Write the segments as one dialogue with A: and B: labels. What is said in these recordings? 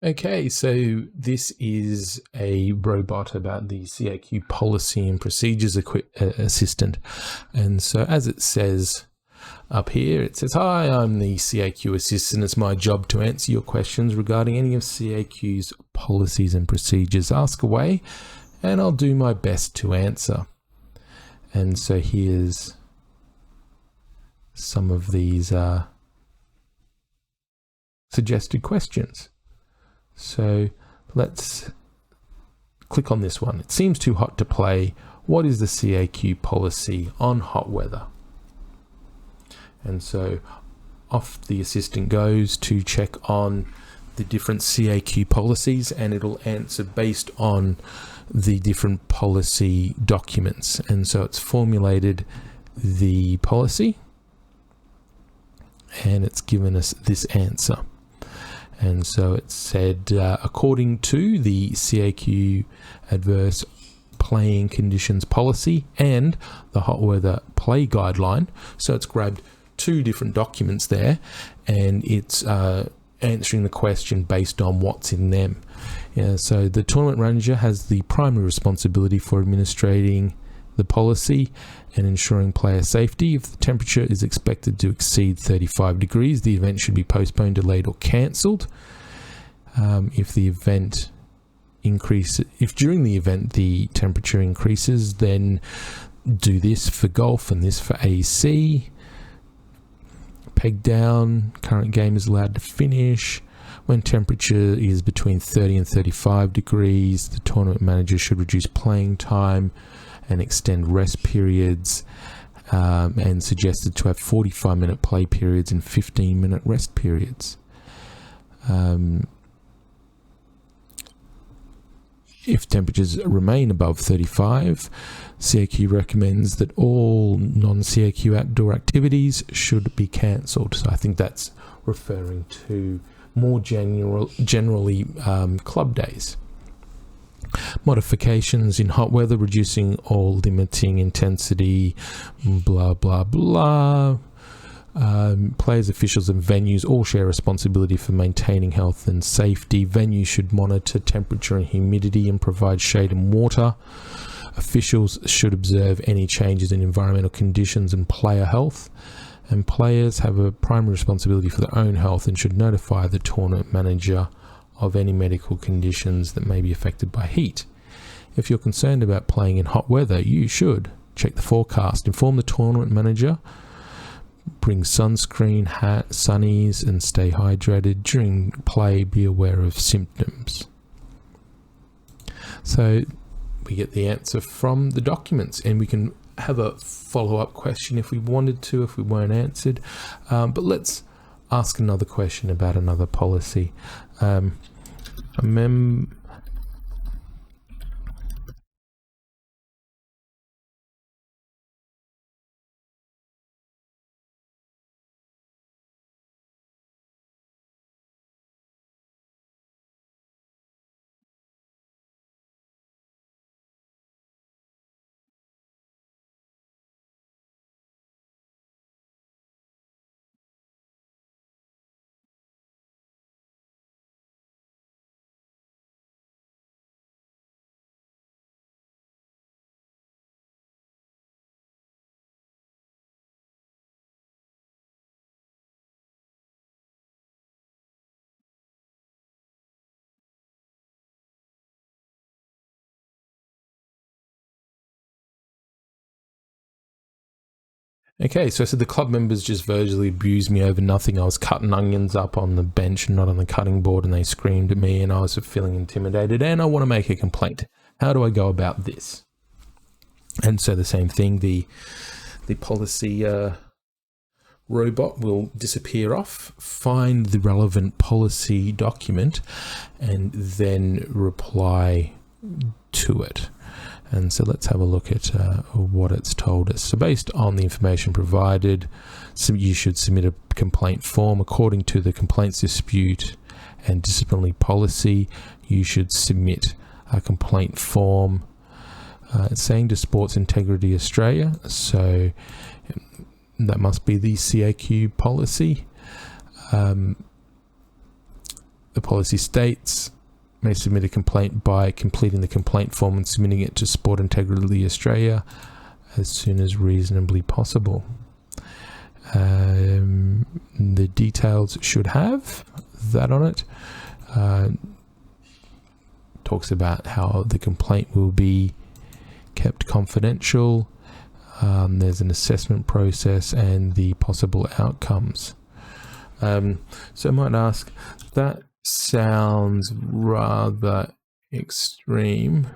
A: Okay, so this is a robot about the CAQ policy and procedures assistant. And so as it says up here, it says, "Hi, I'm the CAQ assistant. It's my job to answer your questions regarding any of CAQ's policies and procedures. Ask away and I'll do my best to answer." And so here's some of these suggested questions. So let's click on this one. It seems too hot to play. What is the CAQ policy on hot weather? And so off the assistant goes to check on the different CAQ policies, and it'll answer based on the different policy documents. And so it's formulated the policy and it's given us this answer. And so it said, according to the CAQ Adverse Playing Conditions Policy and the Hot Weather Play Guideline. So it's grabbed two different documents there, and it's answering the question based on what's in them. So the tournament manager has the primary responsibility for administrating the policy and ensuring player safety. If the temperature is expected to exceed 35 degrees, the event should be postponed, delayed, or cancelled. If during the event the temperature increases, then do this for golf and this for AC. Peg down, current game is allowed to finish. When temperature is between 30 and 35 degrees, the tournament manager should reduce playing time and extend rest periods, and suggested to have 45-minute play periods and 15-minute rest periods. If temperatures remain above 35, CAQ recommends that all non-CAQ outdoor activities should be cancelled. So I think that's referring to more generally club days. Modifications in hot weather, reducing or limiting intensity, blah, blah, blah. Players, officials and venues all share responsibility for maintaining health and safety. Venues should monitor temperature and humidity and provide shade and water. Officials should observe any changes in environmental conditions and player health. And players have a primary responsibility for their own health and should notify the tournament manager of any medical conditions that may be affected by heat. If you're concerned about playing in hot weather, you should check the forecast, inform the tournament manager, bring sunscreen, hat, sunnies, and stay hydrated. During play, be aware of symptoms. So we get the answer from the documents, and we can have a follow-up question if we wanted to, if we weren't answered. But let's ask another question about another policy. Okay, so I said the club members just verbally abused me over nothing. I was cutting onions up on the bench and not on the cutting board, and they screamed at me, and I was feeling intimidated, and I want to make a complaint. How do I go about this? And so the same thing, the policy robot will disappear off, find the relevant policy document, and then reply to it. And so let's have a look at what it's told us. So based on the information provided, you should submit a complaint form according to the complaints dispute and disciplinary policy. You should submit a complaint form. It's saying to Sports Integrity Australia, so that must be the CAQ policy. The policy states may submit a complaint by completing the complaint form and submitting it to Sport Integrity Australia as soon as reasonably possible. The details should have that on it. Talks about how the complaint will be kept confidential. There's an assessment process and the possible outcomes. So I might ask, that sounds rather extreme.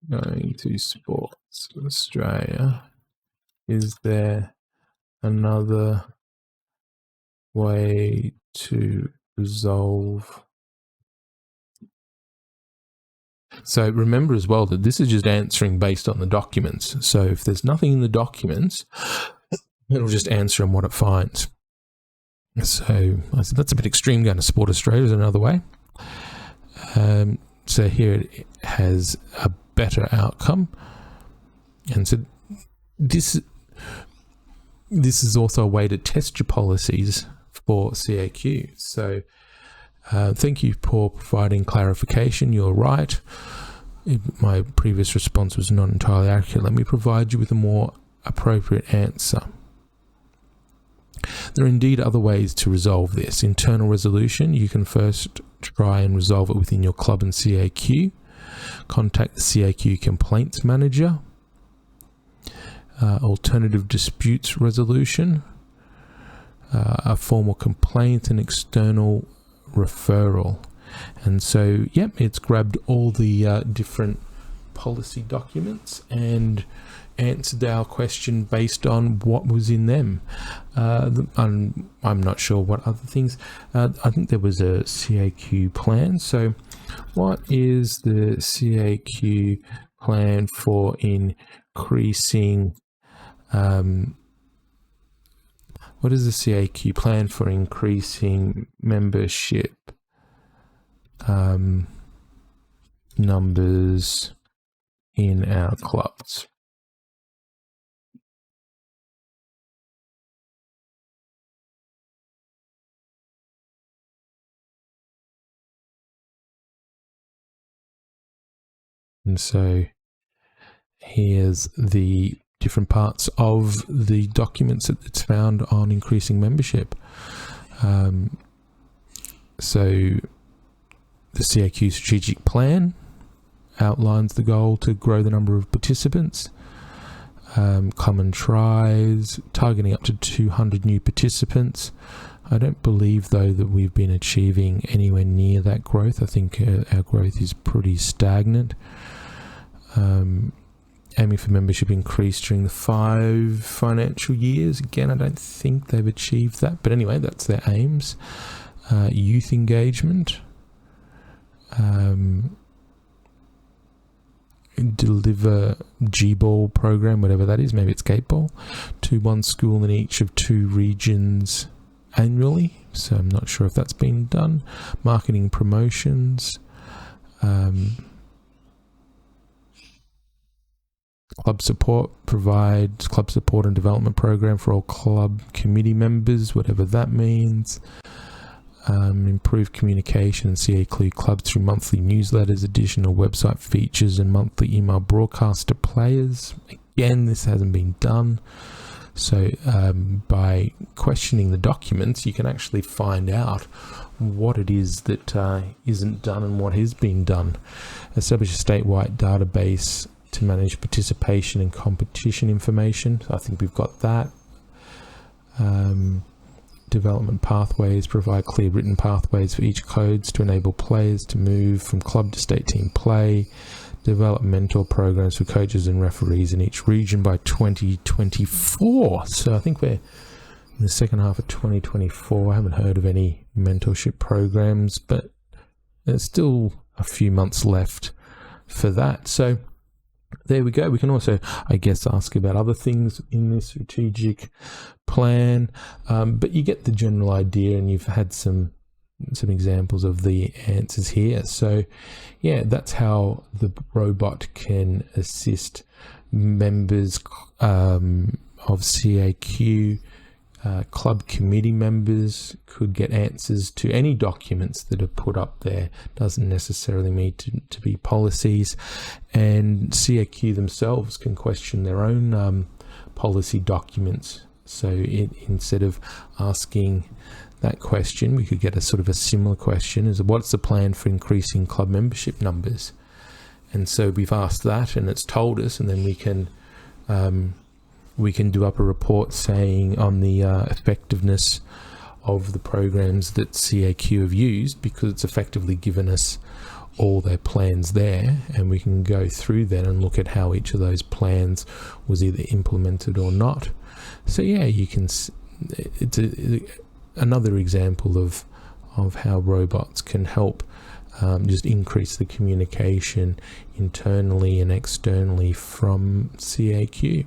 A: Going to Sports Australia, is there another way to resolve? So remember as well that this is just answering based on the documents. So if there's nothing in the documents, it'll just answer on what it finds. So I said that's a bit extreme. Going to Sport Australia is another way. So here it has a better outcome, and so this is also a way to test your policies for CAQ. So thank you for providing clarification. You're right. My previous response was not entirely accurate. Let me provide you with a more appropriate answer. There are indeed other ways to resolve this. Internal resolution, you can first try and resolve it within your club and CAQ. Contact the CAQ complaints manager. Alternative disputes resolution, a formal complaint, and external referral. And so, yep, it's grabbed all the different policy documents and answered our question based on what was in them. I'm not sure what other things. I think there was a CAQ plan. So what is the CAQ plan for increasing what is the CAQ plan for increasing membership numbers in our clubs? And so here's the different parts of the documents that it's found on increasing membership. So the CAQ strategic plan outlines the goal to grow the number of participants. Common tries, targeting up to 200 new participants. I don't believe, though, that we've been achieving anywhere near that growth. I think our growth is pretty stagnant. Aiming for membership increase during the 5 financial years. Again, I don't think they've achieved that. But anyway, that's their aims. Youth engagement. Deliver G-ball program, whatever that is. Maybe it's gate ball. To one school in each of 2 regions annually. So I'm not sure if that's been done. Marketing promotions. Club support, provides club support and development program for all club committee members, whatever that means. Improve communication and CAQ clubs through monthly newsletters, additional website features, and monthly email broadcast to players. Again, this hasn't been done. So by questioning the documents, you can actually find out what it is that isn't done and what has been done. Establish a statewide database to manage participation and competition information. So I think we've got that. Development pathways, provide clear written pathways for each codes to enable players to move from club to state team play. Develop mentor programs for coaches and referees in each region by 2024. So I think we're in the second half of 2024. I haven't heard of any mentorship programs, but there's still a few months left for that. So there we go. We can also, I guess, ask about other things in this strategic plan, but you get the general idea, and you've had some examples of the answers here. So yeah, that's how the robot can assist members of CAQ Club committee members could get answers to any documents that are put up there. Doesn't necessarily need to be policies. And CAQ themselves can question their own policy documents. So instead of asking that question, we could get a sort of a similar question: is what's the plan for increasing club membership numbers? And so we've asked that, and it's told us, and then we can do up a report saying on the effectiveness of the programs that CAQ have used, because it's effectively given us all their plans there, and we can go through that and look at how each of those plans was either implemented or not. So yeah, you can. It's another example of how robots can help just increase the communication internally and externally from CAQ.